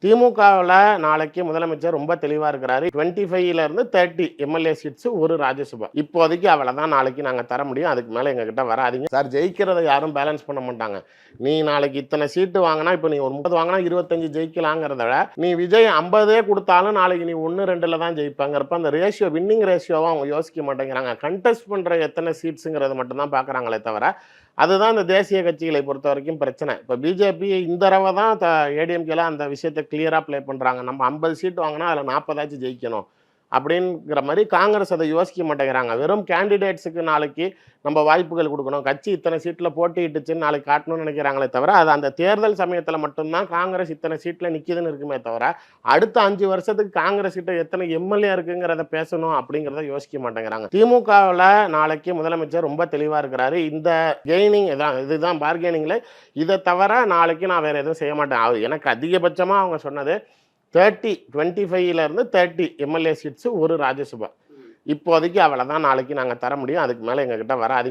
திமுகவில் நாளைக்கு முதலமைச்சர் ரொம்ப தெளிவாக இருக்கிறாரு. 25ல இருந்து 30 எம்எல்ஏ சீட்ஸ் ஒரு ராஜ்யசபா. இப்போதைக்கு அவ்வளோதான் நாளைக்கு நாங்கள் தர முடியும். அதுக்கு மேலே எங்ககிட்ட வராதிங்க சார். ஜெயிக்கிறத யாரும் பேலன்ஸ் பண்ண மாட்டாங்க. நீ நாளைக்கு இத்தனை சீட்டு வாங்கினா, இப்போ நீ ஒரு 30 வாங்கினா 25 ஜெயிக்கலாங்கிறத விட, நீ விஜய் 50 கொடுத்தாலும் நாளைக்கு நீ 1-2ல் தான் ஜெயிப்பாங்கிறப்ப அந்த ரேஷியோ, வின்னிங் ரேஷியோவை அவங்க யோசிக்க மாட்டேங்கிறாங்க. கண்டெஸ்ட் பண்ணுற எத்தனை சீட்ஸுங்கிறது மட்டும்தான் பார்க்குறாங்களே தவிர, அதுதான் இந்த தேசிய கட்சிகளை பொறுத்த வரைக்கும் பிரச்சனை. இப்போ பிஜேபி இந்த தடவை தான் ஏடிஎம்கேல அந்த விஷயத்தை கிளியராக ப்ளே பண்ணுறாங்க. நம்ம 50 சீட் வாங்கினா அதில் 40 ஜெயிக்கணும் அப்படிங்கிற மாதிரி காங்கிரஸ் அதை யோசிக்க மாட்டேங்கிறாங்க. வெறும் கேண்டிடேட்ஸுக்கு நாளைக்கு நம்ம வாய்ப்புகள் கொடுக்கணும், கட்சி இத்தனை சீட்டில் போட்டிட்டுச்சுன்னு நாளைக்கு காட்டணும்னு நினைக்கிறாங்களே தவிர, அது அந்த தேர்தல் சமயத்தில் மட்டும்தான் காங்கிரஸ் இத்தனை சீட்டில் நிற்கிதுன்னு இருக்குமே தவிர, அடுத்த 5 வருஷத்துக்கு காங்கிரஸ் கிட்ட எத்தனை எம்எல்ஏ இருக்குங்கிறத பேசணும் அப்படிங்கிறத யோசிக்க மாட்டேங்கிறாங்க. திமுகவில் நாளைக்கு முதலமைச்சர் ரொம்ப தெளிவாக இருக்கிறாரு. இந்த கெய்னிங் இதுதான் பார்கெனிங்கில், இதை தவிர நாளைக்கு நான் வேறு எதுவும் செய்ய மாட்டேன். எனக்கு அதிகபட்சமாக அவங்க சொன்னது 25ல இருந்து 30 எம்எல்ஏ சீட்ஸ் ஒரு ராஜ்யசபா. இப்போதைக்கு அவ்வளோதான் நாளைக்கு நாங்கள் தர முடியும். அதுக்கு மேலே எங்ககிட்ட வராதிங்க.